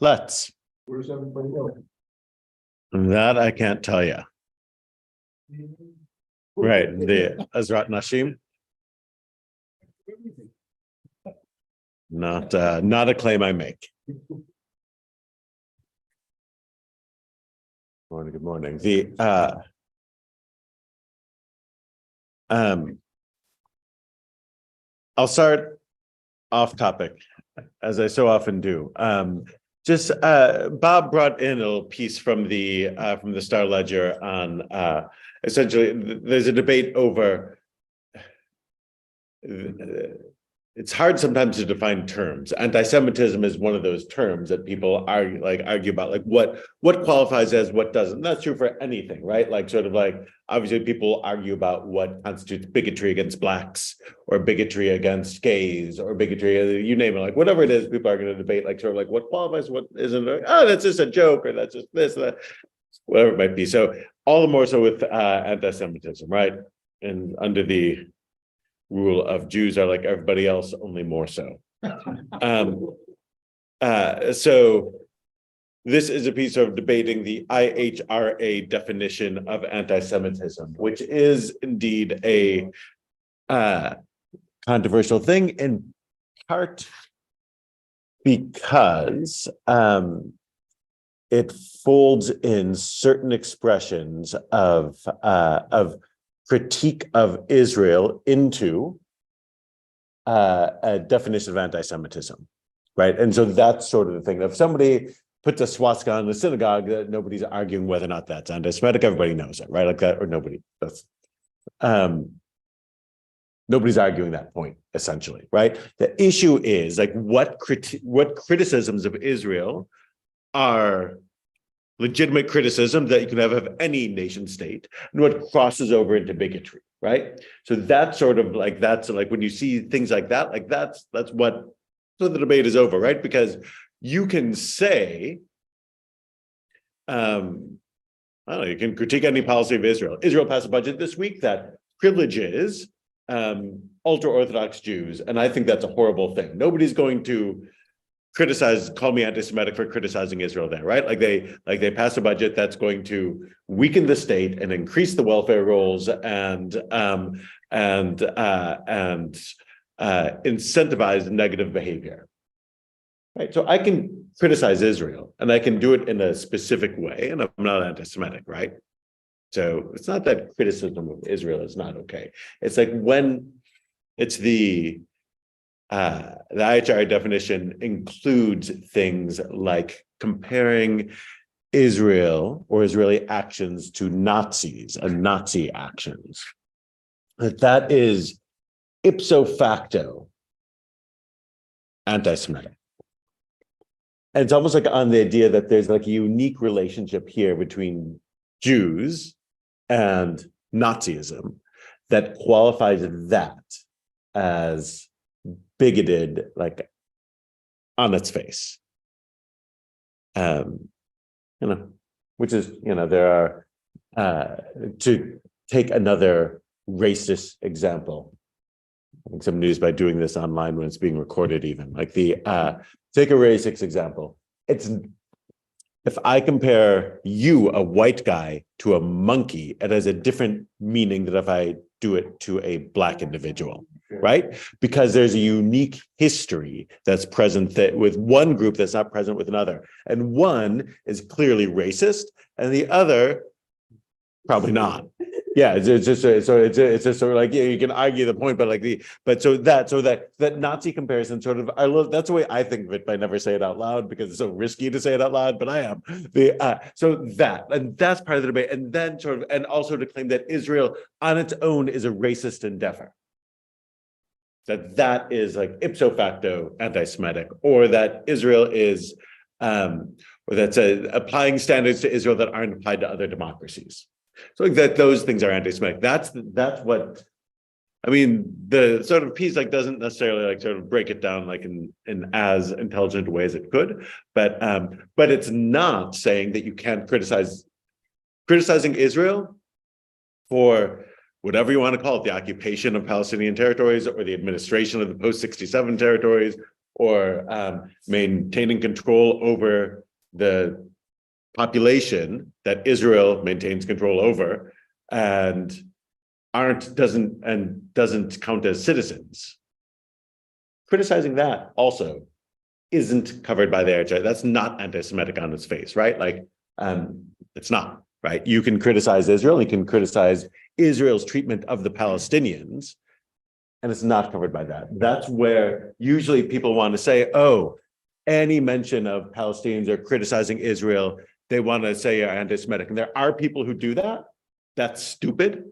Let's. Where's everybody going? That I can't tell you. Right, the Azrat Nashim. Not a claim I make. Morning, good morning. I'll start off topic, as I so often do. Bob brought in a little piece from the Star Ledger on essentially there's a debate over. It's hard sometimes to define terms. Anti-Semitism is one of those terms that people argue about, like what qualifies as what doesn't. That's true for anything, right? Like sort of like obviously people argue about what constitutes bigotry against blacks or bigotry against gays or bigotry, you name it, like whatever it is, people are going to debate like sort of like what qualifies, what isn't. Oh, that's just a joke, or that's just this, that, whatever it might be. So all the more so with anti-Semitism, right? And under the rule of Jews are like everybody else, only more so. So this is a piece of debating the IHRA definition of anti-Semitism, which is indeed a controversial thing, in part because it folds in certain expressions of critique of Israel into a definition of anti-Semitism, right? And so that's sort of the thing. If somebody puts a swastika on the synagogue, that nobody's arguing whether or not that's anti-Semitic. Everybody knows it, right? Like that, or nobody. That's nobody's arguing that point, essentially, right? The issue is like what criticisms of Israel are legitimate criticism that you can have of any nation state, and what crosses over into bigotry, right? So that's sort of like, that's like when you see things like that, like that's what, so the debate is over, right? Because you can say, I don't know, you can critique any policy of Israel. Israel passed a budget this week that privileges ultra-Orthodox Jews, and I think that's a horrible thing. Nobody's going to call me anti-Semitic for criticizing Israel there, right? Like they pass a budget that's going to weaken the state and increase the welfare rolls and incentivize negative behavior, right? So I can criticize Israel and I can do it in a specific way, and I'm not anti-Semitic, right? So it's not that criticism of Israel is not okay. It's like when it's the IHRA definition includes things like comparing Israel or Israeli actions to Nazis and Nazi actions. That is ipso facto anti-Semitic. And it's almost like on the idea that there's like a unique relationship here between Jews and Nazism that qualifies that as bigoted, like on its face. Which is, there are, to take another racist example. I think some news by doing this online when it's being recorded, even like take a racist example. It's, if I compare you, a white guy, to a monkey, it has a different meaning than if I do it to a black individual, right? Because there's a unique history that's present with one group that's not present with another. And one is clearly racist and the other probably not. Yeah, it's just sort of like, yeah, you can argue the point, but that Nazi comparison sort of, that's the way I think of it, but I never say it out loud because it's so risky to say it out loud, but I am. So that's part of the debate, and then and also to claim that Israel on its own is a racist endeavor. That is like ipso facto anti-Semitic, or that Israel is, or that's applying standards to Israel that aren't applied to other democracies. So like that, those things are anti-Semitic. That's what, I mean, the sort of piece like doesn't necessarily like sort of break it down like in as intelligent a way as it could, but it's not saying that you can't criticizing Israel for whatever you want to call it, the occupation of Palestinian territories or the administration of the post-67 territories or maintaining control over the population that Israel maintains control over and doesn't count as citizens. Criticizing that also isn't covered by the anti. That's not anti-Semitic on its face, right? Like, it's not, right? You can criticize Israel, you can criticize Israel's treatment of the Palestinians, and it's not covered by that. That's where usually people want to say, oh, any mention of Palestinians or criticizing Israel, they want to say are anti-Semitic. And there are people who do that. That's stupid.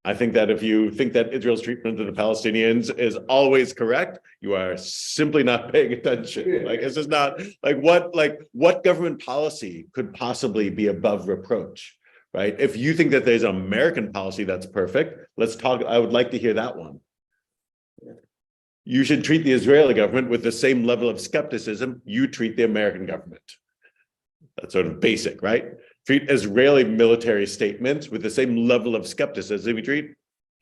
I think that if you think that Israel's treatment of the Palestinians is always correct, you are simply not paying attention. Like, it's just not like what government policy could possibly be above reproach, right? If you think that there's an American policy that's perfect, let's talk. I would like to hear that one. You should treat the Israeli government with the same level of skepticism you treat the American government. That's sort of basic, right? Treat Israeli military statements with the same level of skepticism you treat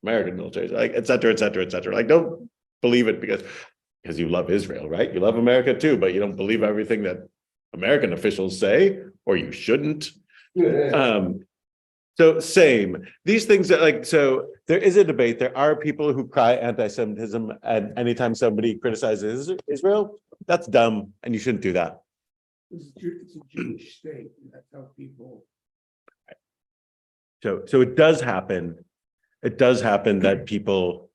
American military, like et cetera, et cetera, et cetera. Like, don't believe it because you love Israel, right? You love America too, but you don't believe everything that American officials say, or you shouldn't. So same. These things that so there is a debate. There are people who cry anti-Semitism, and anytime somebody criticizes Israel, that's dumb, and you shouldn't do that. It's a Jewish state, and that's how people. So it does happen. It does happen that people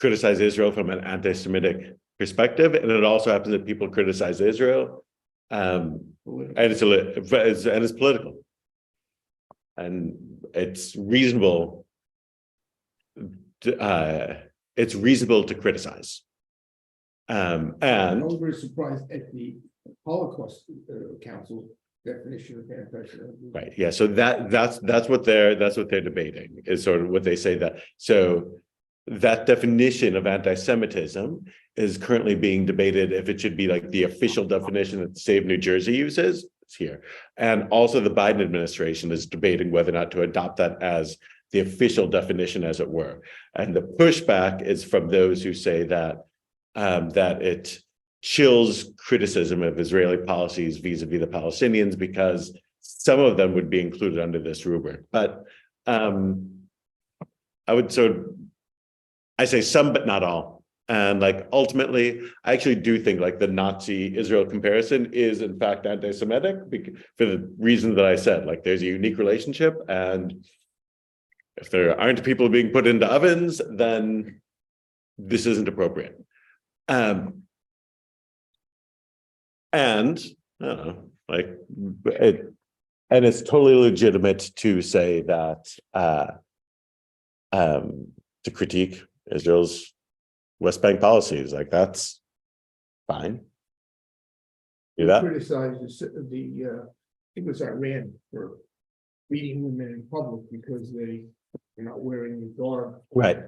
criticize Israel from an anti-Semitic perspective, and it also happens that people criticize Israel, and it's political, and it's reasonable. It's reasonable to criticize, and I was very surprised at the Holocaust Council definition of anti-Semitism. right, yeah. So that's what they're debating, is sort of what they say that. So that definition of anti-Semitism is currently being debated if it should be like the official definition that the state of New Jersey uses. It's here, and also the Biden administration is debating whether or not to adopt that as the official definition, as it were. And the pushback is from those who say that that it chills criticism of Israeli policies vis-a-vis the Palestinians, because some of them would be included under this rubric. But I say some, but not all. And like, ultimately, I actually do think like the Nazi-Israel comparison is in fact anti-Semitic for the reason that I said. Like, there's a unique relationship, and if there aren't people being put into ovens, then this isn't appropriate. And I don't know, like and it's totally legitimate to say that to critique Israel's West Bank policies, like, that's fine. Do that. Criticized I think it was Iran for beating women in public because they're not wearing the garb. Right.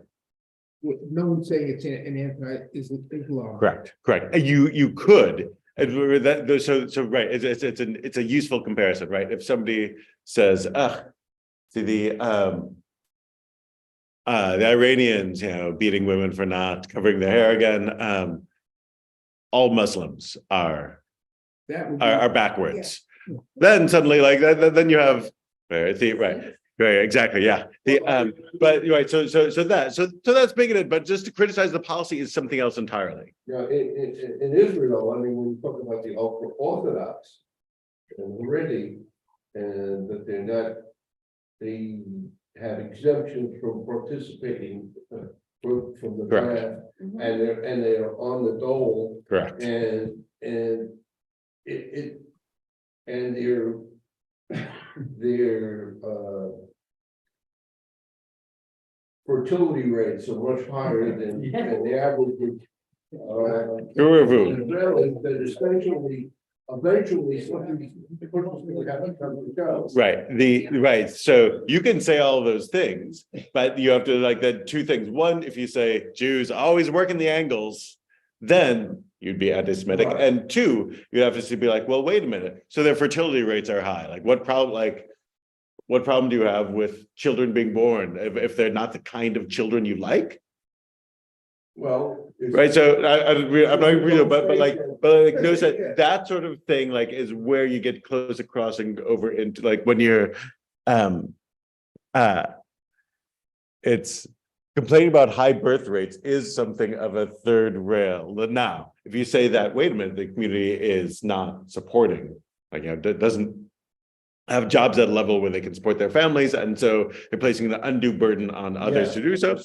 No one's saying it's an anti-Islam. Correct. And you could. So right. It's a useful comparison, right? If somebody says, see the Iranians, beating women for not covering their hair again. All Muslims are backwards. Yeah. Then suddenly, like then you have right, exactly, yeah. But right, so that's bigoted. But just to criticize the policy is something else entirely. Yeah, in Israel, I mean, when we talk about the ultra Orthodox and Haredi, and that they have exemptions from participating from the draft, and they're on the dole. Correct. And their fertility rates are much higher than the average. Eventually something right. So you can say all of those things, but you have to the two things. One, if you say Jews always working the angles, then you'd be anti-Semitic. Right. And two, you have to be like, well, wait a minute. So their fertility rates are high. Like, what problem do you have with children being born if they're not the kind of children you like? Well, right. So I'm not real, but like but like no, Yeah. that sort of thing like is where you get close to crossing over into like when you're uh it's complaining about high birth rates is something of a third rail. Now, if you say that, wait a minute, the community is not supporting, like, doesn't have jobs at a level where they can support their families, and so they're placing the undue burden on others to do so.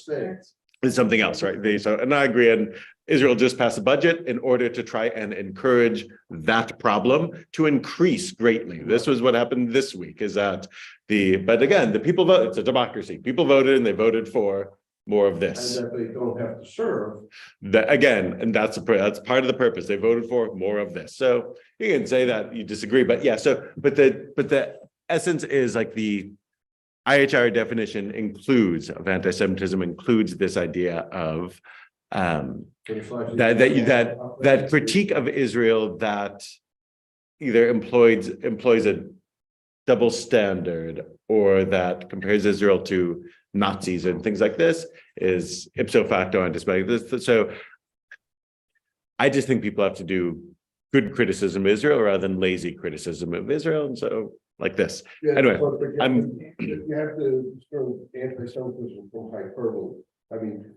Is something else, right? And I agree. And Israel just passed a budget in order to try and encourage that problem to increase greatly. This was what happened this week. Is that but again, the people vote. It's a democracy. People voted, and they voted for more of this. And that they don't have to serve. That again, and that's part of the purpose. They voted for more of this. So you can say that you disagree, but yeah. So, but the essence is like the IHR definition of anti-Semitism includes this idea of that critique of Israel that either employs a double standard or that compares Israel to Nazis and things like this is ipso facto anti-Semitic. So I just think people have to do good criticism of Israel rather than lazy criticism of Israel, and so like this. Yeah, Anyway, but you I'm- you have to discern anti-Semitism from hyperbole. I mean,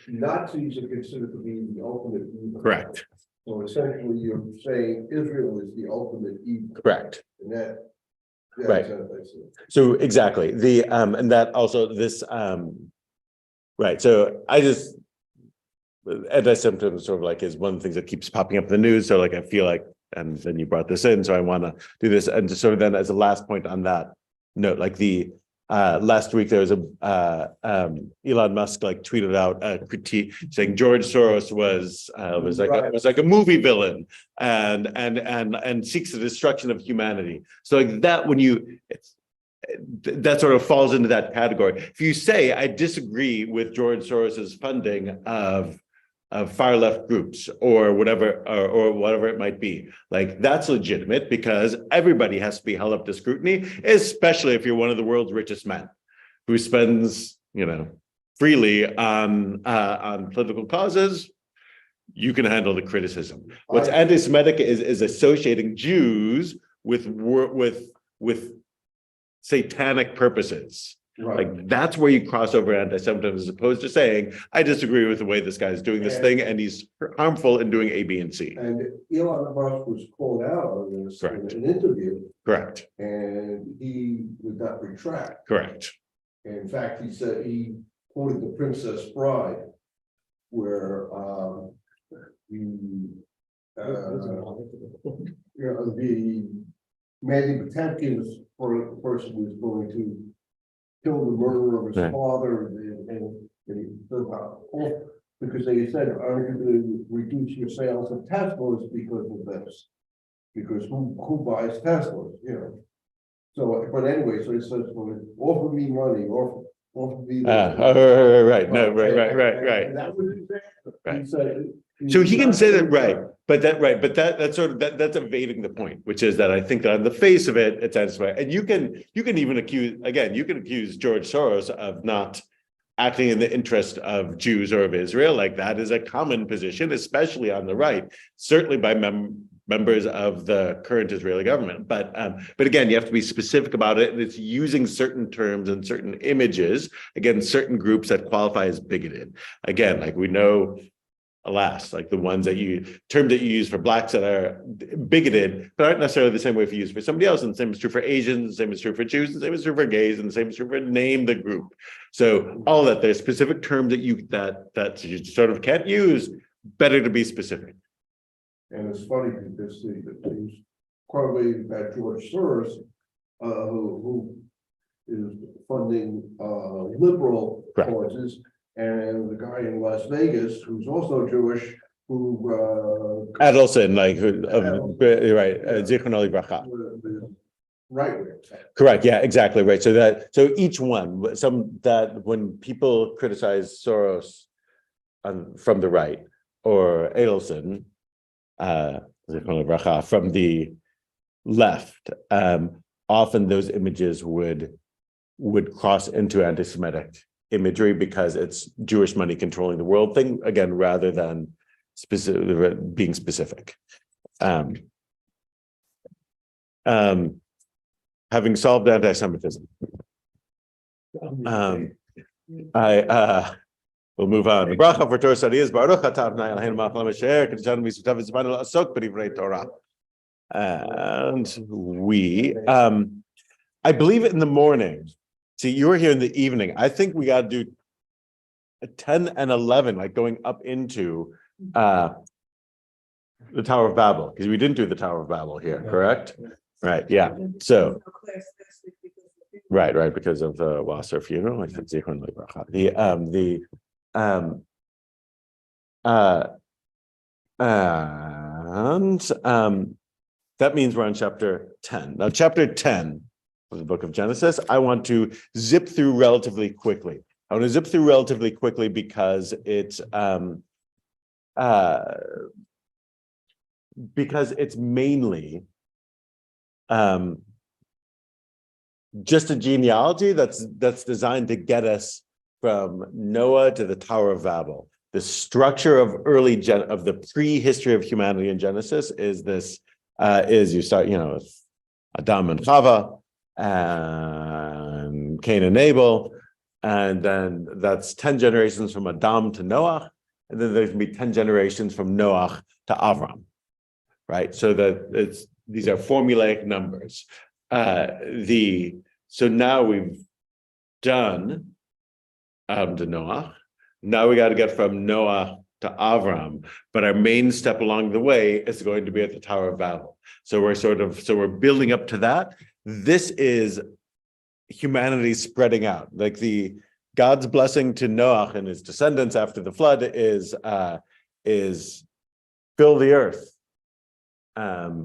Nazis are considered to be the ultimate evil. correct, So essentially, you're saying Israel is the ultimate evil, correct. and that's Right. anti-Semitic. So exactly and that also this right. So I just anti-Semitism sort of like is one of the things that keeps popping up in the news. So like I feel like, and then you brought this in, so I want to do this. And just sort of then as a last point on that note, like the last week there was Elon Musk like tweeted out a critique saying George Soros was like a movie villain and seeks the destruction of humanity. So like that that sort of falls into that category. If you say I disagree with George Soros's funding of far left groups or whatever it might be, like that's legitimate because everybody has to be held up to scrutiny, especially if you're one of the world's richest men who spends freely on political causes. You can handle the criticism. What's anti-Semitic is associating Jews with satanic purposes. Right. Like that's where you cross over anti-Semitism, as opposed to saying, I disagree with the way this guy's doing this thing, and he's harmful in doing A, B, and C. And Elon Musk was called out on this Correct. in an interview, Correct. and he would not retract. Correct. In fact, he said he quoted The Princess Bride, where the Mandy Patinkin's person who was going to kill the murderer of his Right. father, and because they said, "Aren't you going to reduce your sales of Teslas because of this? Because who buys Teslas?" So, but anyway, so he says, "Well, offer me money, offer me." Right. No, right. And that was his answer. Right. He said. So he can say that, right? But that's sort of that's evading the point, which is that I think that on the face of it, it's anti-Semitic. And you can even accuse George Soros of not acting in the interest of Jews or of Israel. Like that is a common position, especially on the right, certainly by members of the current Israeli government. But again, you have to be specific about it, and it's using certain terms and certain images against certain groups that qualify as bigoted. Again, like we know. Alas, like the terms that you use for blacks that are bigoted, but aren't necessarily the same way if you use for somebody else. And the same is true for Asians, the same is true for Jews, the same is true for gays, and the same is true for name the group. So all that there's specific terms that you sort of can't use. Better to be specific. And it's funny because he's correlated that George Soros, who is funding liberal Correct. causes. And the guy in Las Vegas, who's also Jewish, who Adelson, like right, Zichrono Livracha. Right. Correct. Yeah, exactly right. So each one, that when people criticize Soros from the right or Adelson, Zichrono Livracha, from the left, often those images would cross into anti-Semitic imagery because it's Jewish money controlling the world thing, again, rather than being specific. Having solved anti-Semitism, we'll move on. The bracha for Torah study is Baruch atah Adonai Eloheinu melech haolam asher k'nishanu misutav v'zmanu la'asok b'divrei Torah. And I believe in the morning. See, you were here in the evening. I think we got to do 10 and 11, like going up into the Tower of Babel, because we didn't do the Tower of Babel here, correct? Right, yeah. So, right, because of the Wasser funeral. I said Zichron Libracha. That means we're on chapter 10. Now, chapter 10 of the book of Genesis, I want to zip through relatively quickly. I want to zip through relatively quickly because it's mainly just a genealogy that's designed to get us from Noah to the Tower of Babel. The structure of of the pre-history of humanity in Genesis is this. Is you start, with Adam and Chava and Cain and Abel, and then that's 10 generations from Adam to Noah, and then there's going to be 10 generations from Noah to Avram, right? So these are formulaic numbers. So now we've done Adam to Noah. Now we got to get from Noah to Avram, but our main step along the way is going to be at the Tower of Babel. So we're building up to that. This is humanity spreading out. Like God's blessing to Noah and his descendants after the flood is fill the earth,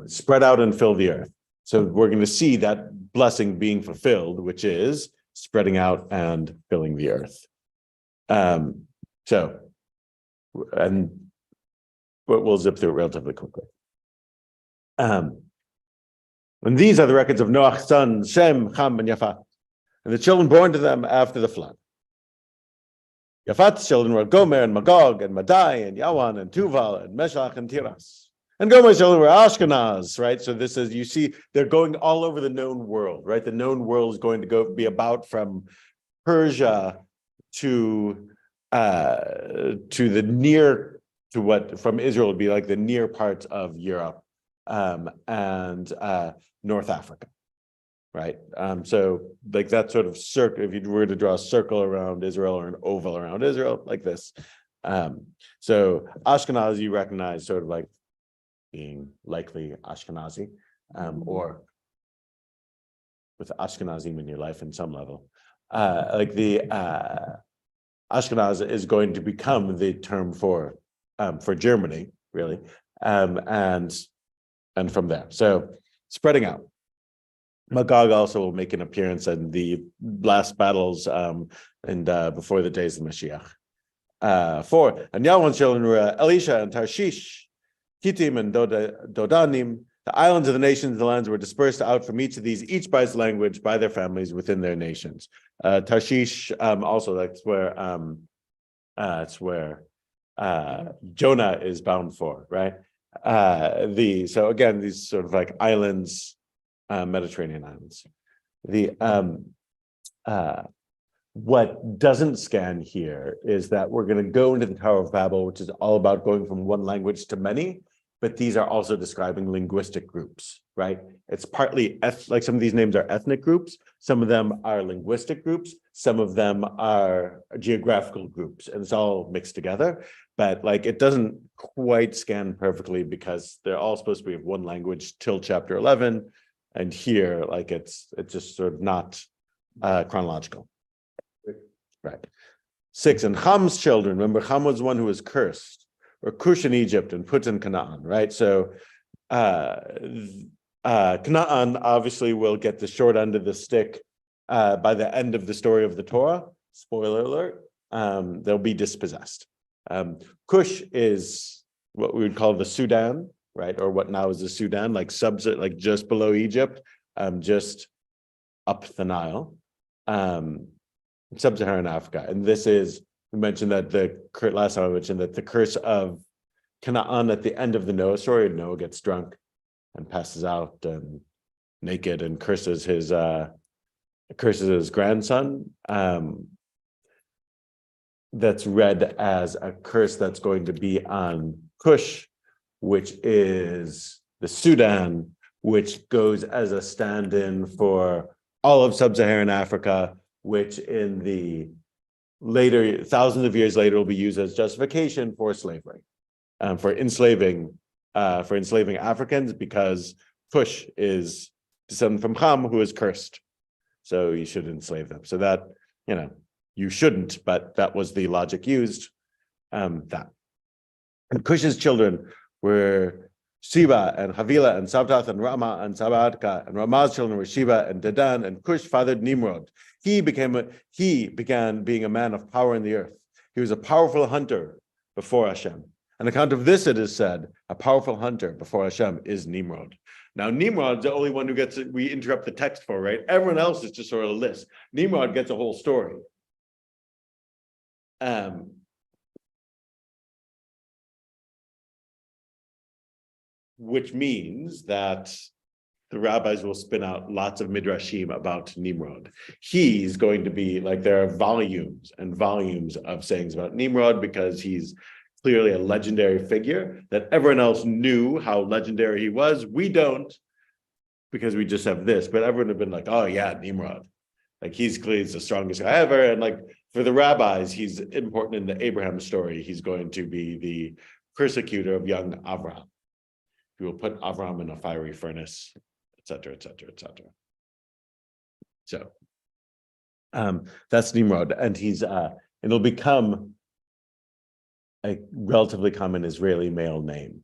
spread out and fill the earth. So we're going to see that blessing being fulfilled, which is spreading out and filling the earth. But we'll zip through it relatively quickly. And these are the records of Noah's sons, Shem, Ham, and Yafat, and the children born to them after the flood. Yafat's children were Gomer and Magog and Madai and Yawan and Tuval and Meshach and Tiras. And Gomer's children were Ashkenaz, right? So this is, you see, they're going all over the known world, right? The known world is going to be about from Persia to from Israel would be like the near parts of Europe and North Africa, right? So like that sort of circle, if you were to draw a circle around Israel or an oval around Israel, like this. So Ashkenazi you recognize sort of like being likely Ashkenazi, or with Ashkenazim in your life in some level. Ashkenaz is going to become the term for Germany, really, and from there. So spreading out. Magog also will make an appearance in the last battles and before the days of Mashiach. 4. And Yahweh's children were Elisha and Tarshish, Kittim and Dodanim. The islands of the nations, the lands were dispersed out from each of these, each by its language, by their families within their nations. Tarshish, also that's where Jonah is bound for, right? So again, these sort of like islands, Mediterranean islands. What doesn't scan here is that we're going to go into the Tower of Babel, which is all about going from one language to many. But these are also describing linguistic groups, right? It's partly like some of these names are ethnic groups, some of them are linguistic groups, some of them are geographical groups, and it's all mixed together. But like it doesn't quite scan perfectly because they're all supposed to be of one language till chapter 11, and here like it's just sort of not chronological, right? 6. And Ham's children. Remember, Ham was one who was cursed. Or Cush in Egypt and Put in Canaan, right? So Canaan obviously will get the short end of the stick by the end of the story of the Torah. Spoiler alert, they'll be dispossessed. Cush is what we would call the Sudan, right? Or what now is the Sudan, like just below Egypt, just up the Nile, sub-Saharan Africa. And this is, we mentioned that last time I mentioned that the curse of Canaan at the end of the Noah story. Noah gets drunk and passes out and naked and curses his grandson. That's read as a curse that's going to be on Cush, which is the Sudan, which goes as a stand-in for all of sub-Saharan Africa, which in the later, thousands of years later, will be used as justification for slavery, for enslaving Africans, because Cush is descended from Ham, who is cursed. So you should enslave them. So that, you shouldn't, but that was the logic used. And Cush's children were Sheba and Havilah and Sabtath and Ramah and Sabadka, and Ramah's children were Sheba and Dedan, and Cush fathered Nimrod. He began being a man of power in the earth. He was a powerful hunter before Hashem. On account of this, it is said, a powerful hunter before Hashem is Nimrod. Now, Nimrod's the only one who gets it, we interrupt the text for, right? Everyone else is just sort of a list. Nimrod gets a whole story. Which means that the rabbis will spin out lots of midrashim about Nimrod. He's going to be like, there are volumes and volumes of sayings about Nimrod, because he's clearly a legendary figure that everyone else knew how legendary he was. We don't, because we just have this, but everyone had been like, oh yeah, Nimrod. Like he's clearly the strongest guy ever. And like for the rabbis, he's important in the Abraham story. He's going to be the persecutor of young Avraham. He will put Avraham in a fiery furnace, et cetera, et cetera, et cetera. So that's Nimrod. And it'll become a relatively common Israeli male name.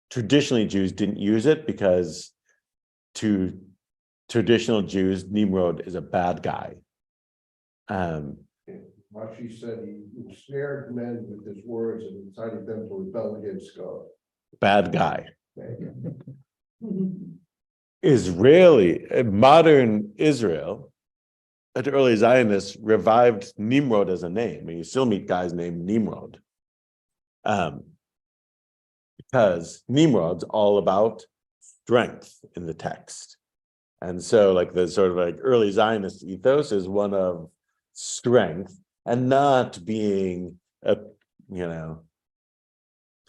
Traditionally, Jews didn't use it because to traditional Jews, Nimrod is a bad guy. Rashi said he ensnared men with his words and incited them to rebel against God. Bad guy. Israeli, modern Israel, at early Zionists revived Nimrod as a name. And you still meet guys named Nimrod. Because Nimrod's all about strength in the text. And so like the sort of like early Zionist ethos is one of strength and not being a,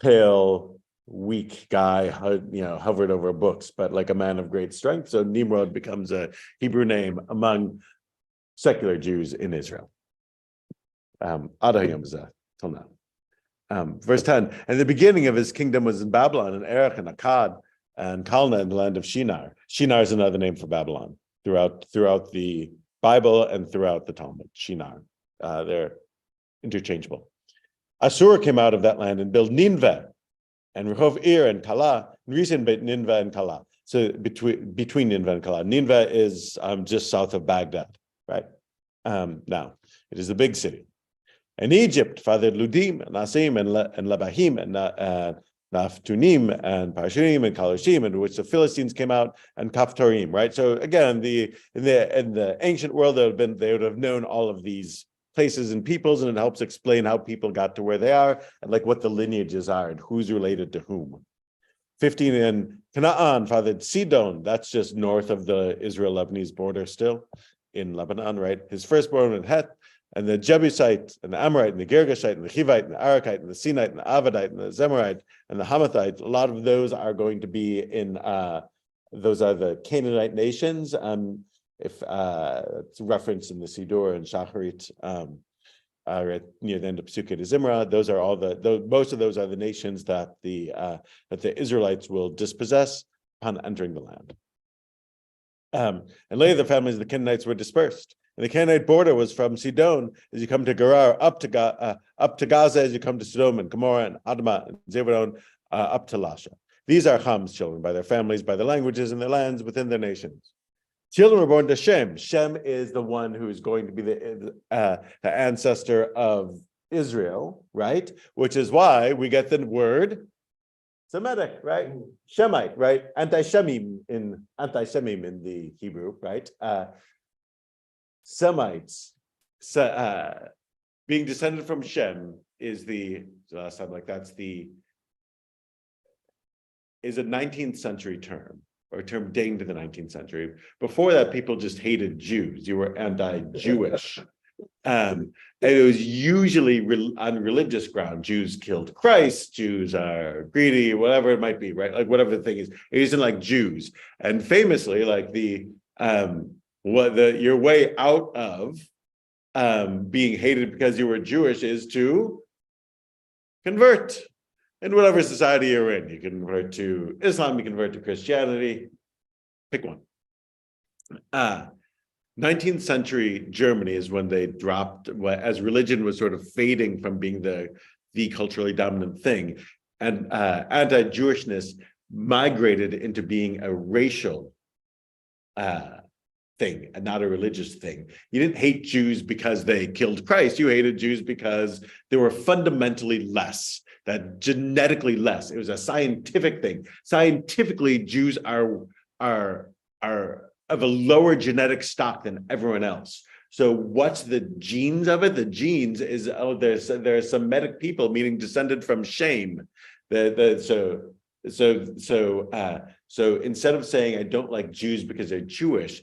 pale, weak guy, hovered over books, but like a man of great strength. So Nimrod becomes a Hebrew name among secular Jews in Israel. Ad hayom hazeh, till now. Verse 10, and the beginning of his kingdom was in Babylon, and Erech, and Akkad, and Kalna, in the land of Shinar. Shinar is another name for Babylon throughout the Bible and throughout the Talmud. Shinar, they're interchangeable. Assur came out of that land and built Nineveh, and Rehov Ir and Kala, and Risen bet Nineveh and Kala. So between Nineveh and Kala. Nineveh is just south of Baghdad, right? Now, it is the big city. And Egypt fathered Ludim, and Asim, and Labahim, and Naphtunim, and Parshunim, and Kalashim, in which the Philistines came out, and Kaphtorim, right? So again, in the ancient world, they would have known all of these places and peoples, and it helps explain how people got to where they are, and like what the lineages are, and who's related to whom. 15, and Canaan fathered Sidon, that's just north of the Israel-Lebanese border still, in Lebanon, right? His firstborn in Het, and the Jebusite, and the Amorite, and the Girgashite, and the Hivite, and the Arakite, and the Sinite, and the Avidite, and the Zemarite, and the Hamathite. A lot of those are going to be in, those are the Canaanite nations. If it's referenced in the Siddur and Shacharit, right near the end of Pesukei de Zimra, those are all most of those are the nations that the Israelites will dispossess upon entering the land. And later the families of the Canaanites were dispersed. And the Canaanite border was from Sidon as you come to Gerar, up to Gaza as you come to Sodom and Gomorrah and Admah and Zebulun, up to Lasha. These are Ham's children by their families, by their languages and their lands within their nations. Children were born to Shem. Shem is the one who is going to be the ancestor of Israel, right? Which is why we get the word Semitic, right? Shemite, right? Anti-Shemim in the Hebrew, right? Semites, being descended from Shem, is the last time, like that's is a 19th century term, or a term dating to the 19th century. Before that, people just hated Jews. You were anti-Jewish. And it was usually on religious ground. Jews killed Christ, Jews are greedy, whatever it might be, right? Like whatever the thing is, it isn't like Jews. And famously, like your way out of being hated because you were Jewish is to convert. In whatever society you're in, you can convert to Islam, you convert to Christianity, pick one. 19th century Germany is when they dropped, as religion was sort of fading from being the culturally dominant thing, and anti-Jewishness migrated into being a racial thing and not a religious thing. You didn't hate Jews because they killed Christ. You hated Jews because they were fundamentally less, that genetically less. It was a scientific thing. Scientifically, Jews are of a lower genetic stock than everyone else. So what's the genes of it? The genes is, they're Semitic people, meaning descended from Shem. So instead of saying I don't like Jews because they're Jewish,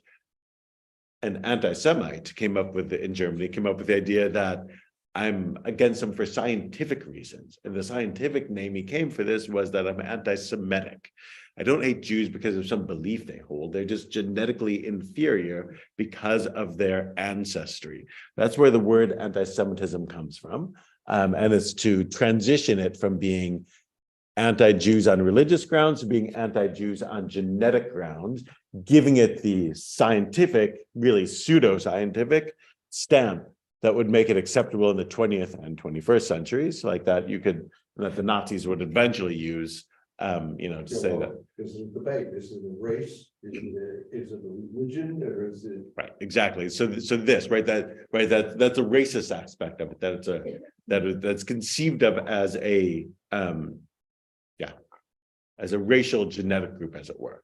an anti-Semite came up with the idea that I'm against them for scientific reasons. And the scientific name he came for this was that I'm anti-Semitic. I don't hate Jews because of some belief they hold. They're just genetically inferior because of their ancestry. That's where the word anti-Semitism comes from. And it's to transition it from being anti-Jews on religious grounds to being anti-Jews on genetic grounds, giving it the scientific, really pseudo-scientific stamp that would make it acceptable in the 20th and 21st centuries, like that the Nazis would eventually use, to say that. This is a debate. This is a race. Is it a religion, or is it? Right, exactly. So that's a racist aspect of it. That's conceived of as as a racial genetic group, as it were.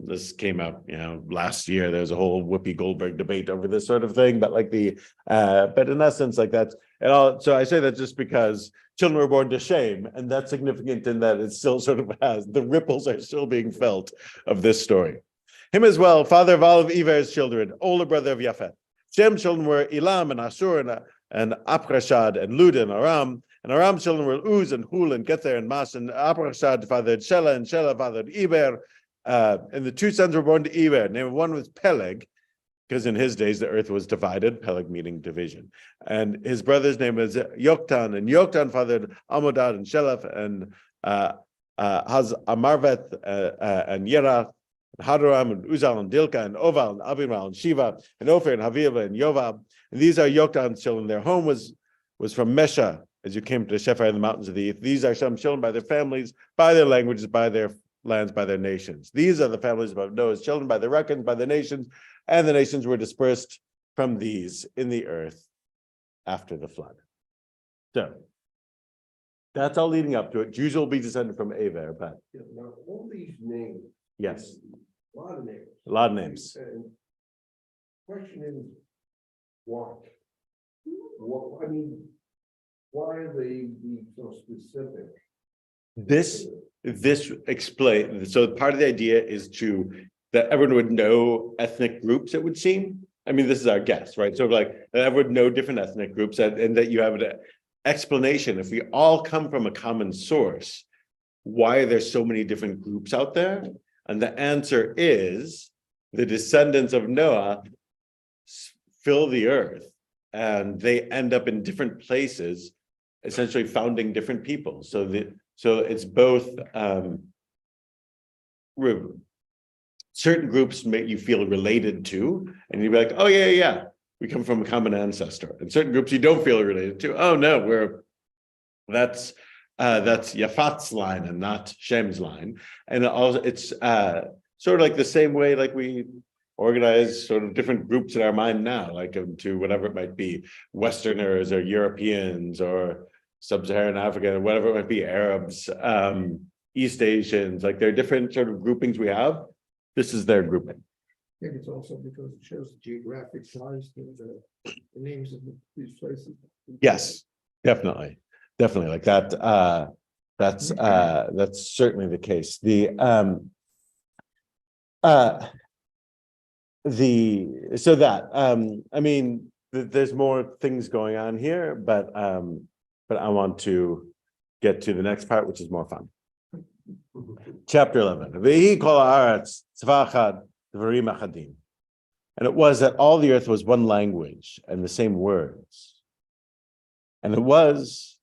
This came out, last year. There was a whole Whoopi Goldberg debate over this sort of thing, but but in essence, like that's and all. So I say that just because children were born to shame, and that's significant in that it still sort of has the ripples are still being felt of this story. Him as well, father of all of Eber's children, older brother of Japheth. Shem's children were Elam and Ashur and Aprashad and Lud and Aram. And Aram's children were Uz and Hul and Gether and Mas, and Aprashad fathered Shelah, and Shelah fathered Eber. And the two sons were born to Eber. Name one was Peleg, because in his days the earth was divided, Peleg meaning division. And his brother's name was Yoktan, and Yoktan fathered Amodad and Sheleph and Haz Amarveth and Yerath, and Hadoram and Uzal and Dilka and Oval and Abimal and Shiva and Ophir and Haviva and Yovav. And these are Yoktan's children. Their home was from Mesha, as you came to Shephar in the mountains of the east. These are some children by their families, by their languages, by their lands, by their nations. These are the families of Noah's children by their reckons, by the nations, and the nations were dispersed from these in the earth after the flood. So that's all leading up to it. Jews will be descended from Aver, but Now, all these names. yes, A lot of names. a lot of names. And question is, why? What, I mean, why are they being so specific? This explains, so part of the idea is that everyone would know ethnic groups, it would seem. I mean, this is our guess, right? So that everyone would know different ethnic groups and that you have an explanation. If we all come from a common source, why are there so many different groups out there? And the answer is the descendants of Noah fill the earth and they end up in different places, essentially founding different people. So it's both certain groups make you feel related to, and you'd be like, oh yeah, we come from a common ancestor. And certain groups you don't feel related to. Oh no, that's Yaphat's line and not Shem's line. And also it's sort of like the same way like we organize sort of different groups in our mind now, like to whatever it might be, Westerners or Europeans or Sub-Saharan African, whatever it might be, Arabs, East Asians, like there are different sort of groupings we have. This is their grouping. I think it's also because it shows the geographic size of the names of these places. Yes, Definitely, definitely like that. That's certainly the case. I mean, there's more things going on here, but I want to get to the next part, which is more fun. Chapter 11. V'hi kol haaretz tzva echad dvarim achadim. And it was that all the earth was one language and the same words. And it was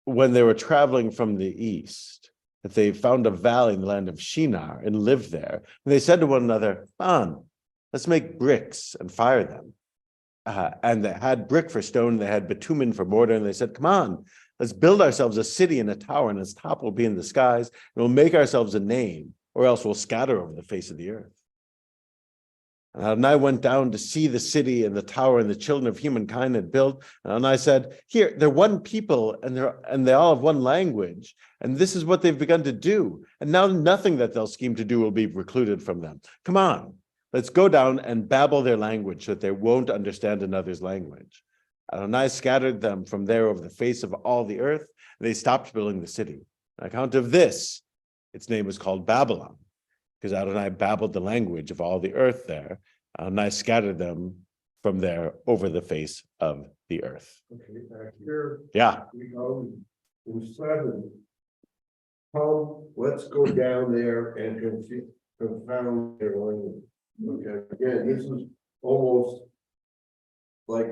when they were traveling from the east that they found a valley in the land of Shinar and lived there. And they said to one another, "Come on, let's make bricks and fire them." And they had brick for stone, they had bitumen for mortar, and they said, "Come on, let's build ourselves a city and a tower, and its top will be in the skies, and we'll make ourselves a name, or else we'll scatter over the face of the earth." And I went down to see the city and the tower and the children of humankind had built. And I said, "Here, they're one people and they all have one language. And this is what they've begun to do. And now nothing that they'll scheme to do will be precluded from them. Come on, let's go down and babble their language so that they won't understand another's language." And I scattered them from there over the face of all the earth. And they stopped building the city. On account of this, its name was called Babylon, because Adonai babbled the language of all the earth there, and I scattered them from there over the face of the earth. Okay, here Yeah, we go in 7. Come, let's go down there and confound their language. Okay, again, this is almost like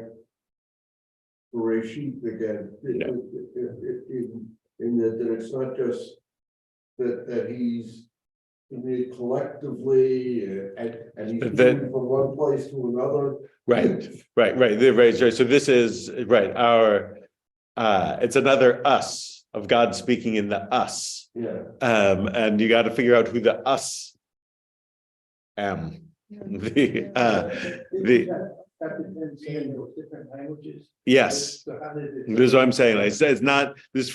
Bereshit again. In that it's not just that he's collectively and he's moving from one place to another. right. So this is right. It's another us of God speaking in the us. Yeah. And you got to figure out who the us am. Different languages. Yes, this is what I'm saying. Like, it's not. This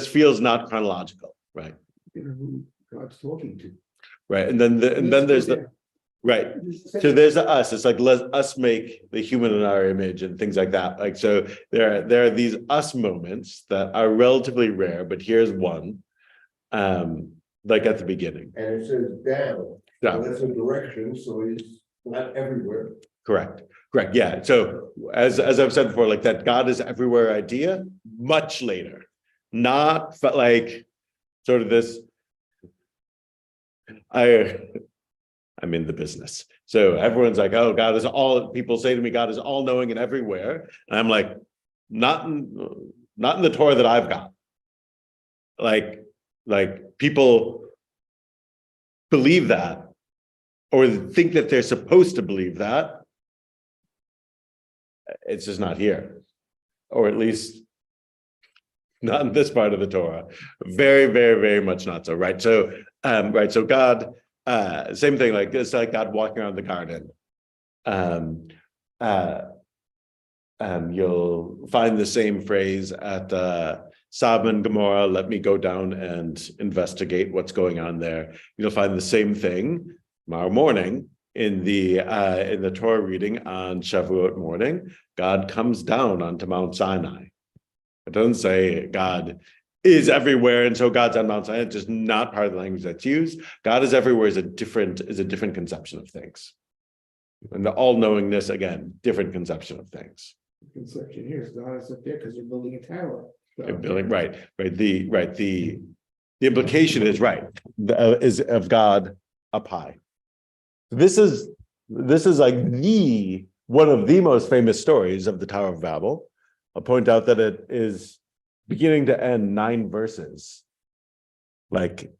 feels not chronological, right? Who God's talking to. Right, and then there's the right. So there's the us. It's like let us make the human in our image and things like that. Like so, there are these us moments that are relatively rare, but here's one, like at the beginning. And it says down. Down. So that's a direction. So he's not everywhere. Correct. Yeah. So as I've said before, like that God is everywhere idea, much later, not like sort of this. I'm in the business. So everyone's like, "Oh, God is all," people say to me, "God is all knowing and everywhere." And I'm like, not in the Torah that I've got. Like people believe that or think that they're supposed to believe that. It's just not here. Or at least not in this part of the Torah. Very, very, very much not so. Right. So so God, same thing, like it's like God walking around the garden. You'll find the same phrase at Sodom and Gomorrah. Let me go down and investigate what's going on there. You'll find the same thing tomorrow morning in the Torah reading on Shavuot morning. God comes down onto Mount Sinai. It doesn't say God is everywhere, and so God's on Mount Sinai. It's just not part of the language that's used. God is everywhere is a different conception of things. And the all-knowingness, again, different conception of things. The conception here is God is up there because they're building a tower. So, Building, right. The implication is right, is of God up high. This is like one of the most famous stories of the Tower of Babel. I'll point out that it is beginning to end 9 verses, like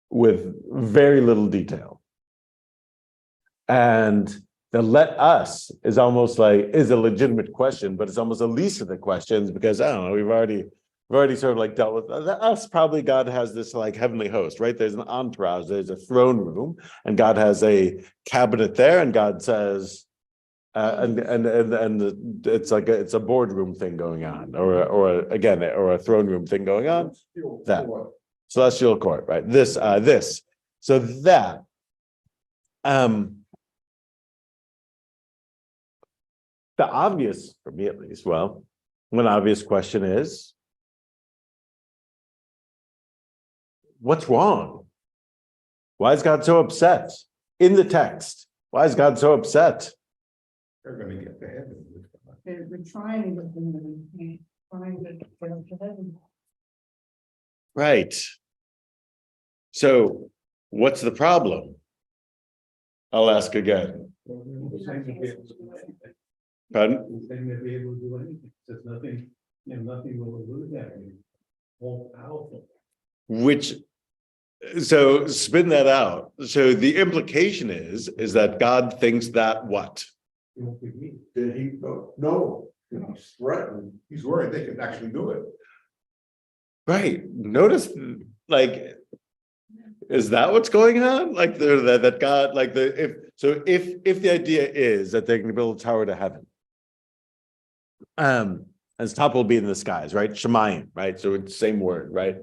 with very little detail. And the "let us" is almost like is a legitimate question, but it's almost the least of the questions because I don't know, we've already sort of like dealt with us. Probably God has this like heavenly host, right? There's an entourage, there's a throne room, and God has a cabinet there, and God says, and it's like it's a boardroom thing going on, or a throne room thing going on. That celestial court, right? This. So that. The obvious, for me at least, well, one obvious question is, what's wrong? Why is God so upset? In the text, why is God so upset? They're gonna get to heaven. We're trying to get them, trying to get them to heaven. Right. So what's the problem? I'll ask again. The same to be able to do anything. Pardon? The same to be able to do anything. There's nothing, nothing will lose that. All powerful. Which, so spin that out. So the implication is that God thinks that what? You won't be me. Did he, no, he's threatened. He's worried they can actually do it. Right. Notice, like, is that what's going on? Like that God, like if the idea is that they can build a tower to heaven, and its top will be in the skies, right? Shemayim, right? So it's the same word, right?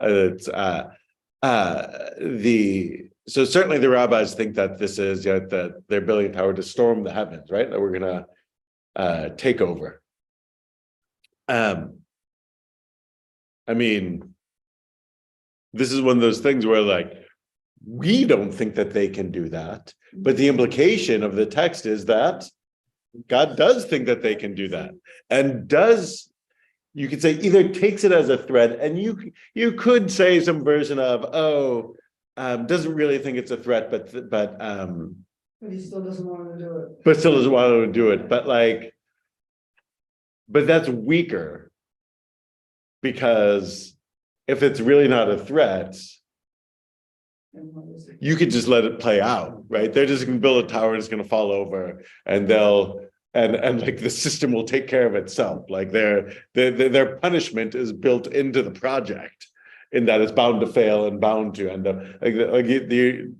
It's so certainly the rabbis think that this is that they're building a tower to storm the heavens, right? That we're gonna take over. I mean, this is one of those things where like we don't think that they can do that, but the implication of the text is that God does think that they can do that, and does, you could say, either takes it as a threat, and you could say some version of doesn't really think it's a threat, but But he still doesn't want to do it. but still doesn't want to do it, but that's weaker, because if it's really not a threat, And what is it? you could just let it play out, right? They're just gonna build a tower and it's gonna fall over, and and like the system will take care of itself. Like their punishment is built into the project, in that it's bound to fail and bound to end up like the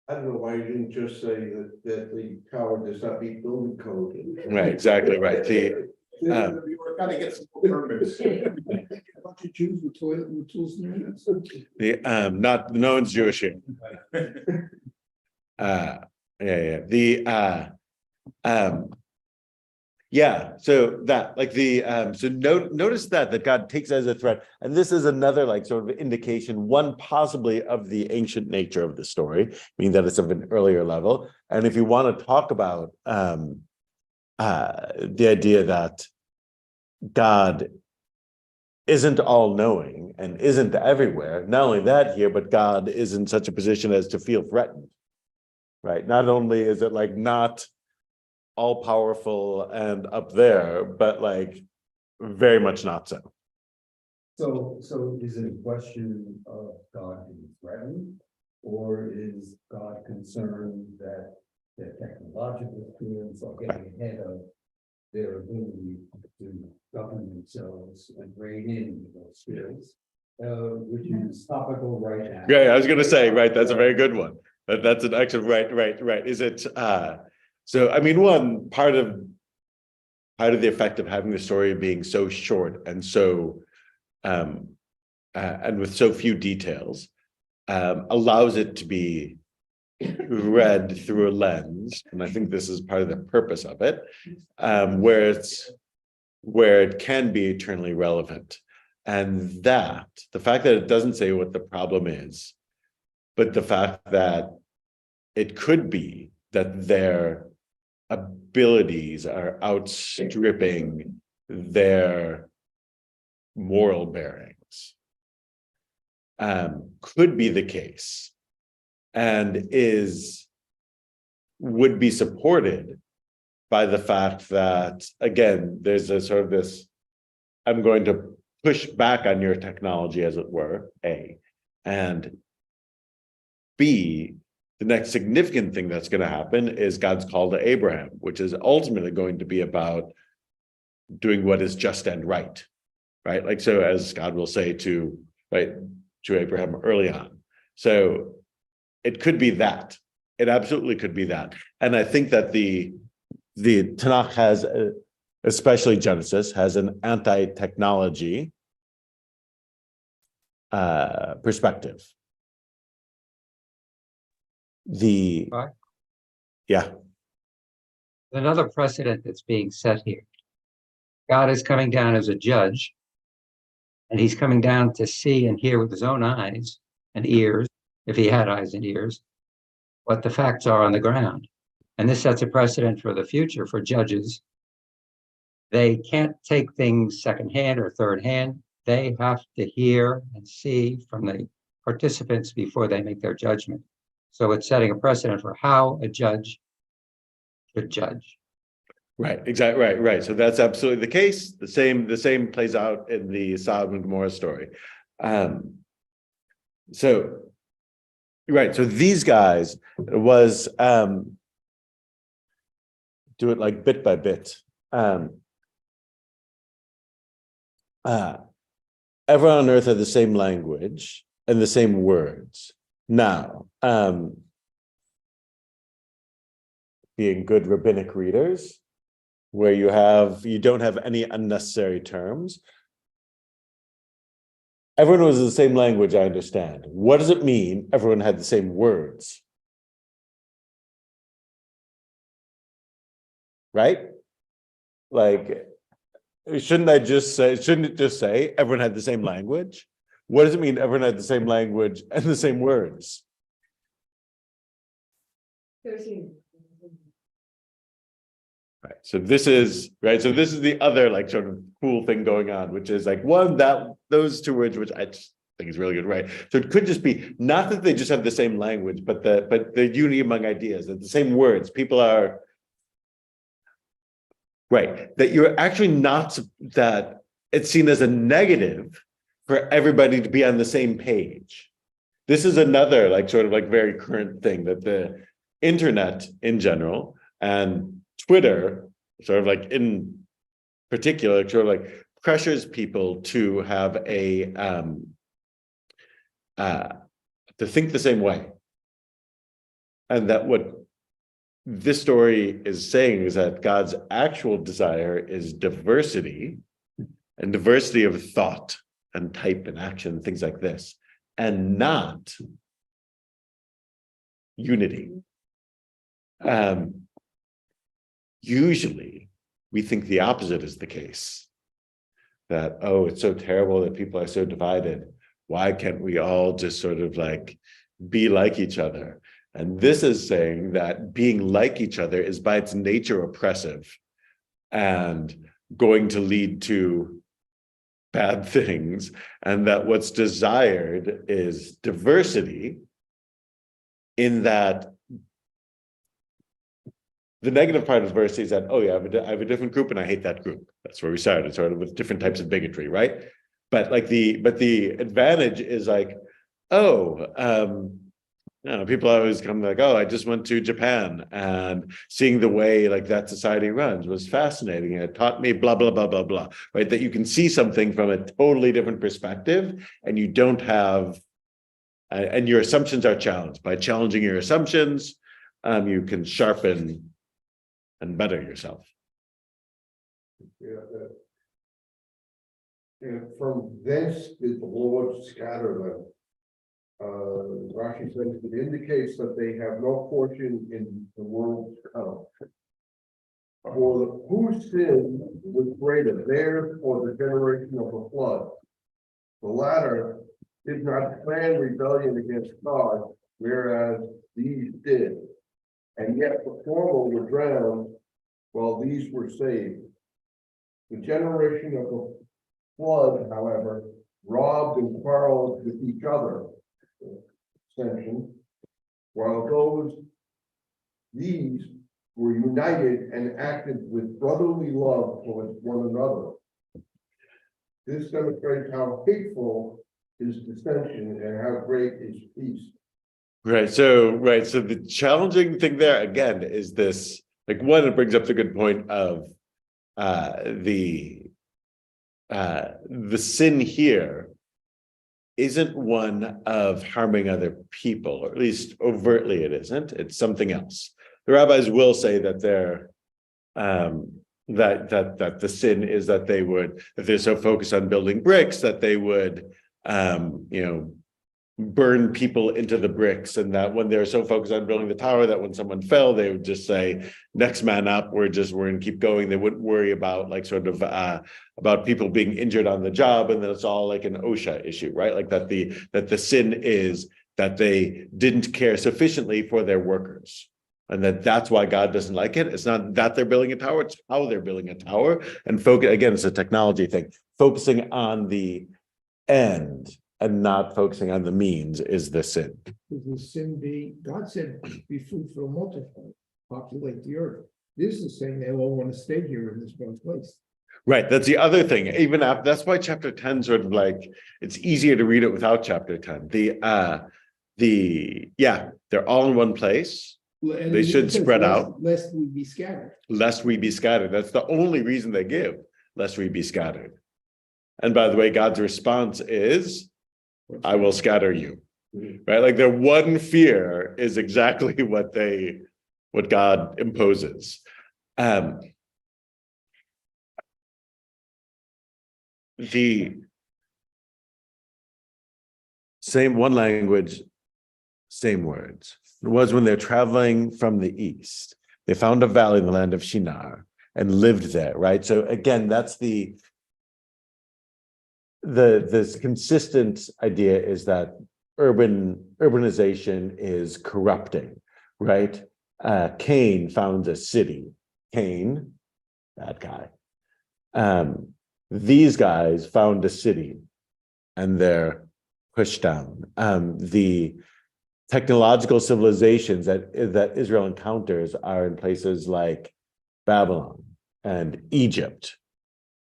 I don't know why you didn't just say that the tower does not meet building code. right, exactly right. We were gonna get some permits. Bunch of Jews with toilet with tools in their hands. Not, no one's Jewish here. Yeah, so that like notice that God takes as a threat, and this is another like sort of indication, one possibly of the ancient nature of the story, meaning that it's of an earlier level. And if you want to talk about the idea that God isn't all-knowing and isn't everywhere, not only that here, but God is in such a position as to feel threatened, right? Not only is it like not all-powerful and up there, but like very much not so. So is it a question of God being threatened? Or is God concerned that the technological students are getting ahead of their ability to govern themselves and rein in those skills? Which is topical right now. Yeah, I was gonna say, right, that's a very good one. That's an actual right. Is it so I mean, one part of the effect of having the story being so short and so and with so few details allows it to be read through a lens, and I think this is part of the purpose of it, where it can be eternally relevant. And that the fact that it doesn't say what the problem is, but the fact that it could be that their abilities are outstripping their moral bearings, could be the case, and would be supported by the fact that, again, there's a sort of this, I'm going to push back on your technology, as it were, A, and B, the next significant thing that's going to happen is God's call to Abraham, which is ultimately going to be about doing what is just and right, right? Like, so as God will say to Abraham early on. So it could be that. It absolutely could be that. And I think that the Tanakh has, especially Genesis, has an anti-technology perspective. Right. Yeah. Another precedent that's being set here God is coming down as a judge. And he's coming down to see and hear with his own eyes and ears, if he had eyes and ears, what the facts are on the ground. And this sets a precedent for the future for judges. They can't take things secondhand or third hand. They have to hear and see from the participants before they make their judgment. So it's setting a precedent for how a judge should judge. Right, exactly, right. So that's absolutely the case. The same plays out in the Sodom and Gomorrah story. So these guys was do it like bit by bit. Everyone on earth had the same language and the same words. Now, being good rabbinic readers, where you don't have any unnecessary terms. Everyone was the same language, I understand. What does it mean everyone had the same words? Right? Like, shouldn't it just say everyone had the same language? What does it mean everyone had the same language and the same words? 13. Right. So this is the other like sort of cool thing going on, which is like those two words, which I just think is really good, right? So it could just be not that they just have the same language, but the unity among ideas, that the same words. People are right, that you're actually not, that it's seen as a negative for everybody to be on the same page. This is another like sort of like very current thing that the internet in general and Twitter, sort of like in particular, sort of like pressures people to have to think the same way. And that what this story is saying is that God's actual desire is diversity, and diversity of thought and type and action, things like this, and not unity. Usually we think the opposite is the case, that, oh, it's so terrible that people are so divided. Why can't we all just sort of like be like each other? And this is saying that being like each other is by its nature oppressive and going to lead to bad things, and that what's desired is diversity, in that the negative part of diversity is that, oh yeah, I have a different group and I hate that group. That's where we started, sort of with different types of bigotry, right? But like the advantage is like, people always come like, oh, I just went to Japan and seeing the way like that society runs was fascinating. It taught me blah, blah, blah, blah, blah, right? That you can see something from a totally different perspective, and you don't have, and your assumptions are challenged. By challenging your assumptions, you can sharpen and better yourself. Yeah, and from thence did the Lord scatter them. Rashi says it indicates that they have no portion in the world's count. For whose sin was greater, theirs or the generation of the flood? The latter did not plan rebellion against God, whereas these did. And yet the former were drowned, while these were saved. The generation of the flood, however, robbed and quarreled with each other, while these were united and acted with brotherly love towards one another. This demonstrates how hateful is dissension and how great is peace. Right. So the challenging thing there again is this, like, one, it brings up the good point of the sin here isn't one of harming other people, or at least overtly it isn't. It's something else. The rabbis will say that they're that the sin is that if they're so focused on building bricks that they would burn people into the bricks, and that when they're so focused on building the tower that when someone fell, they would just say, next man up, we're gonna keep going. They wouldn't worry about like sort of about people being injured on the job, and then it's all like an OSHA issue, right? Like that the sin is that they didn't care sufficiently for their workers. And that's why God doesn't like it. It's not that they're building a tower, it's how they're building a tower. And focus, again, it's a technology thing. Focusing on the end and not focusing on the means is the sin. Because the sin God said, be fruitful and multiply, populate the earth. This is saying they all want to stay here in this one place. Right. That's the other thing. Even after, that's why chapter 10 sort of like, it's easier to read it without chapter 10. They're all in one place. And They it should says, spread out. lest we be scattered. Lest we be scattered. That's the only reason they give, lest we be scattered. And by the way, God's response is, I will scatter you. Right? Like their one fear is exactly what God imposes. The same one language, same words. It was when they're traveling from the east. They found a valley in the land of Shinar and lived there, right? So again, that's this consistent idea is that urbanization is corrupting, right? Cain founds a city. Cain, bad guy. These guys found a city and they're pushed down. The technological civilizations that Israel encounters are in places like Babylon and Egypt,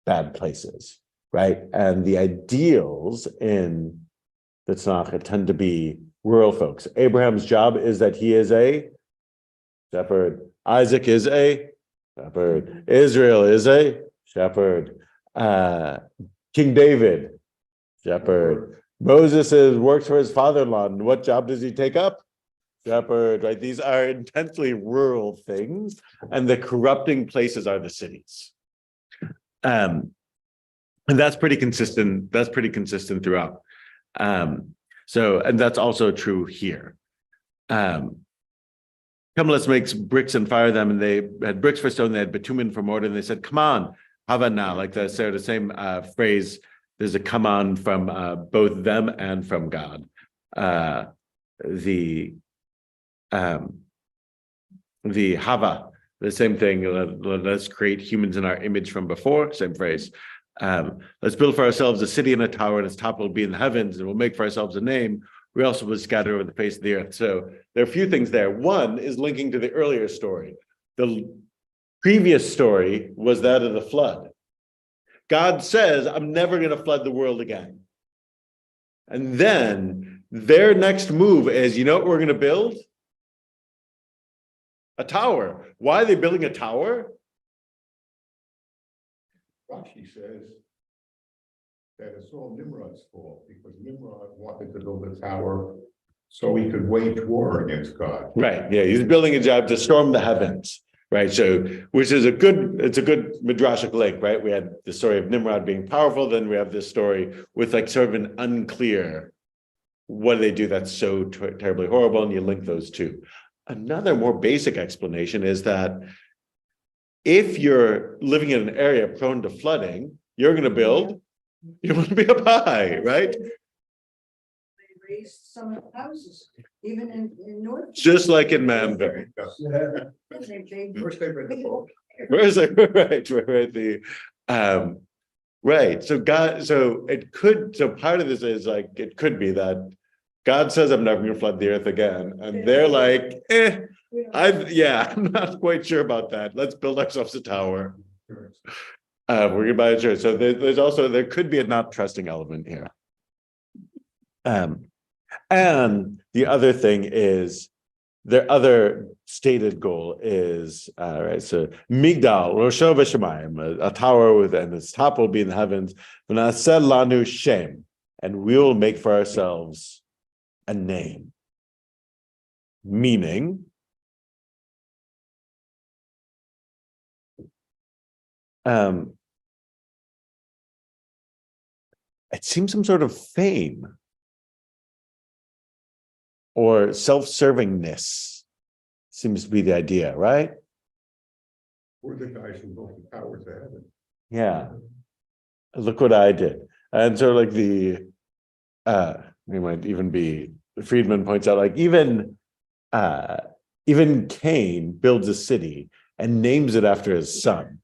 bad places, right? And the ideals in the Tanakh tend to be rural folks. Abraham's job is that he is a shepherd. Isaac is a shepherd. Israel is a shepherd. King David, shepherd. Moses works for his father-in-law. And what job does he take up? Shepherd, right? These are intensely rural things, and the corrupting places are the cities. And that's pretty consistent. That's pretty consistent throughout. And that's also true here. Come, let's make bricks and fire them. And they had bricks for stone, they had bitumen for mortar, and they said, come on, how about now? Like the same phrase, there's a come on from both them and from God. The Hava, the same thing, let's create humans in our image from before, same phrase. Let's build for ourselves a city and a tower, and its top will be in the heavens, and we'll make for ourselves a name. We also will scatter over the face of the earth. So there are a few things there. One is linking to the earlier story. The previous story was that of the flood. God says, I'm never going to flood the world again. And then their next move is, you know what we're going to build? A tower. Why are they building a tower? Rashi says that it's all Nimrod's fault because Nimrod wanted to build a tower so he could wage war against God. Right. Yeah, he's building a job to storm the heavens. Right. So, which is a good midrashic link, right? We had the story of Nimrod being powerful. Then we have this story with like sort of an unclear, what do they do that's so terribly horrible? And you link those two. Another more basic explanation is that if you're living in an area prone to flooding, you're going to build, you want to be up high, right? They raised some of the houses, even in North. Just like in Manbury. First they read the book. Where's it? Right. So it could, so part of this is like, it could be that God says, I'm never going to flood the earth again. And they're like, I'm not quite sure about that. Let's build ourselves a tower. We're going to buy a church. So there could be a not trusting element here. And the other thing is, their other stated goal is, right, so Migdal, Rosho v'Shamayim, a tower and its top will be in the heavens, v'naseh lanu Shem, and we will make for ourselves a name. Meaning, it seems some sort of fame. or self-servingness seems to be the idea, right? We're the guys who built the towers to heaven. Yeah. Look what I did. And so like we might even be, Friedman points out, like even Cain builds a city and names it after his son.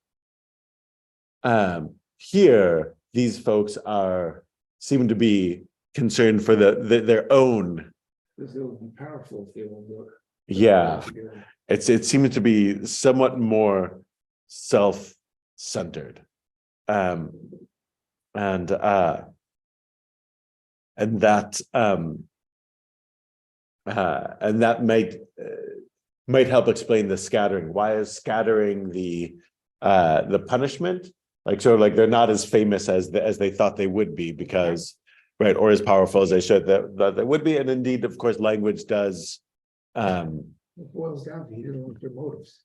Here, these folks seem to be concerned for their own. Because they'll be powerful if they will work. Yeah, together. it seems to be somewhat more self-centered, and that might help explain the scattering. Why is scattering the punishment? Like, so like they're not as famous as they thought they would be, because right, or as powerful as they should that they would be. And indeed, of course, language does It boils down to, you don't know what their motives.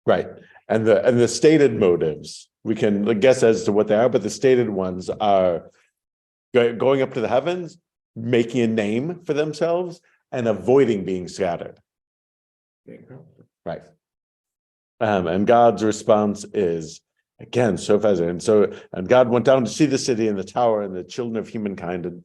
right. And the stated motives, we can guess as to what they are, but the stated ones are going up to the heavens, making a name for themselves, and avoiding being scattered. Right. And God's response is, again, so fascinating. And God went down to see the city and the tower and the children of humankind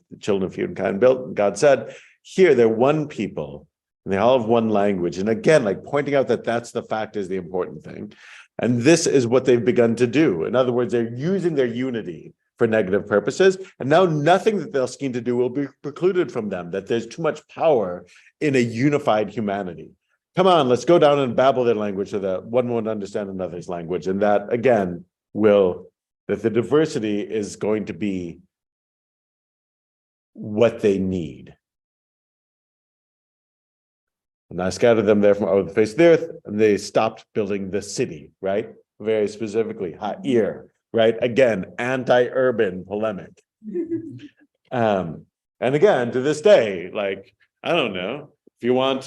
built. And God said, here, they're one people, and they all have one language. And again, like pointing out that that's the fact is the important thing. And this is what they've begun to do. In other words, they're using their unity for negative purposes. And now nothing that they'll scheme to do will be precluded from them, that there's too much power in a unified humanity. Come on, let's go down and babble their language so that one won't understand another's language. And that, again, that the diversity is going to be what they need. And I scattered them there from over the face of the earth, and they stopped building the city, right? Very specifically, Ha'ir, right? Again, anti-urban polemic. And again, to this day, like, I don't know, if you want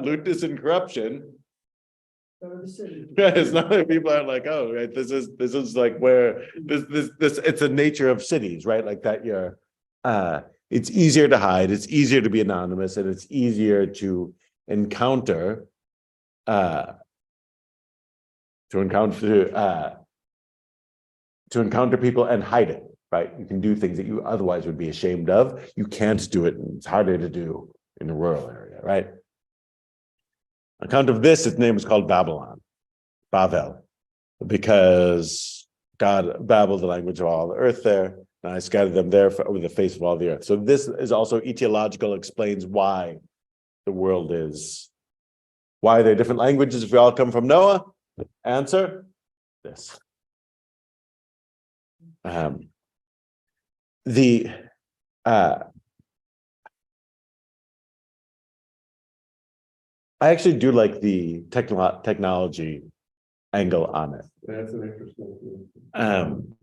lewdness and corruption, it's not that people are like, oh, right, this is like where this it's a nature of cities, right? Like that it's easier to hide, it's easier to be anonymous, and it's easier to encounter people and hide it, right? You can do things that you otherwise would be ashamed of. You can't do it, and it's harder to do in a rural area, right? On account of this, its name is called Babylon, Bavel, because God babbled the language of all the earth there, and I scattered them there over the face of all the earth. So this is also etiological, explains why the world is, why there are different languages if we all come from Noah. Answer, this. I actually do like the technology angle on it. That's an interesting thing.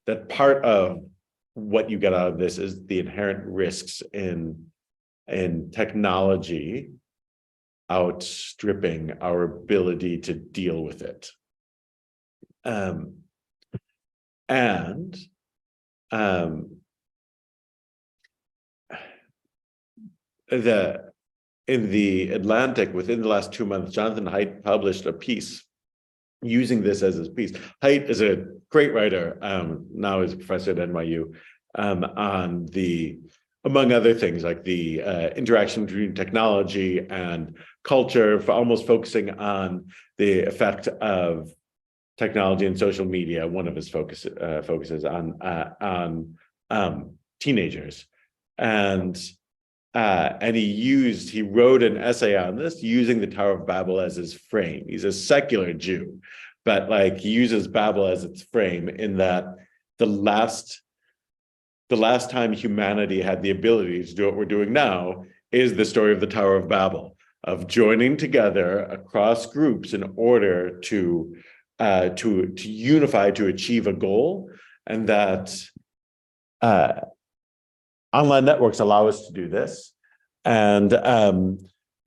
That part of what you get out of this is the inherent risks in technology outstripping our ability to deal with it. In the Atlantic, within the last 2 months, Jonathan Haidt published a piece using this as his piece. Haidt is a great writer, now he's a professor at NYU, on among other things, like the interaction between technology and culture, for almost focusing on the effect of technology and social media. One of his focuses on teenagers, and he wrote an essay on this using the Tower of Babel as his frame. He's a secular Jew, but like he uses Babel as its frame, in that the last time humanity had the ability to do what we're doing now is the story of the Tower of Babel, of joining together across groups in order to unify, to achieve a goal. And that online networks allow us to do this. And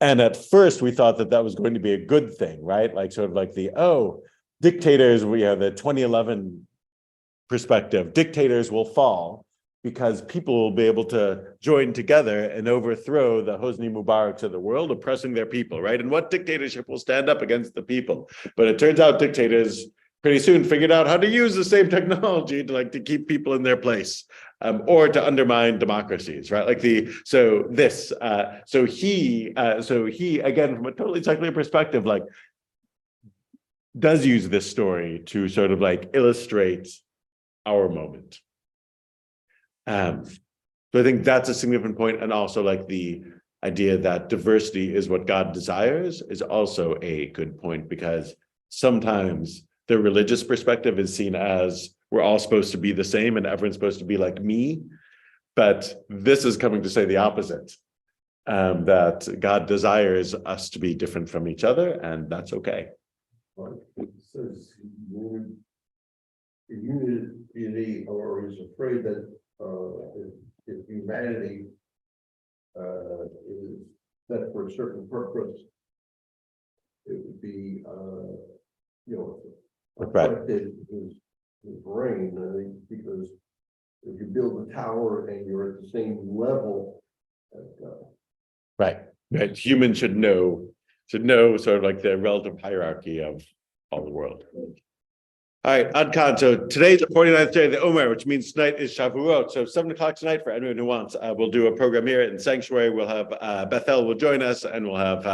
at first we thought that was going to be a good thing, right? Like sort of like dictators, we have the 2011 perspective, dictators will fall because people will be able to join together and overthrow the Hosni Mubaraks of the world, oppressing their people, right? And what dictatorship will stand up against the people? But it turns out dictators pretty soon figured out how to use the same technology to keep people in their place, or to undermine democracies, right? So he again, from a totally secular perspective, does use this story to sort of illustrate our moment. So I think that's a significant point, and also the idea that diversity is what God desires is also a good point, because sometimes the religious perspective is seen as we're all supposed to be the same and everyone's supposed to be like me, but this is coming to say the opposite, that God desires us to be different from each other, and that's okay. It says unity, or is afraid that if humanity is set for a certain purpose, it would be Right. affected his brain, I think, because if you build a tower and you're at the same level, Right. Humans should know sort of the relative hierarchy of all the world. All right, Adkan. So today's the 49th day of the Omer, which means tonight is Shavuot. So 7 o'clock tonight for anyone who wants. We'll do a program here in Sanctuary. We'll have Bethel will join us, and we'll have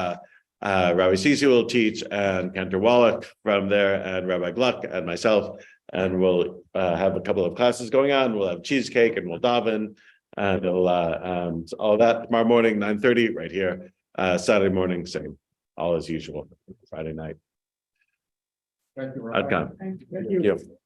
Rabbi Sisi will teach, and Cantor Wallach from there, and Rabbi Gluck and myself. And we'll have a couple of classes going on. We'll have cheesecake and we'll daven, and all that tomorrow morning, 9:30, right here. Saturday morning, same, all as usual. Friday night. Thank you, Rabbi. Adkan. Thank you. Thank you. Thank you.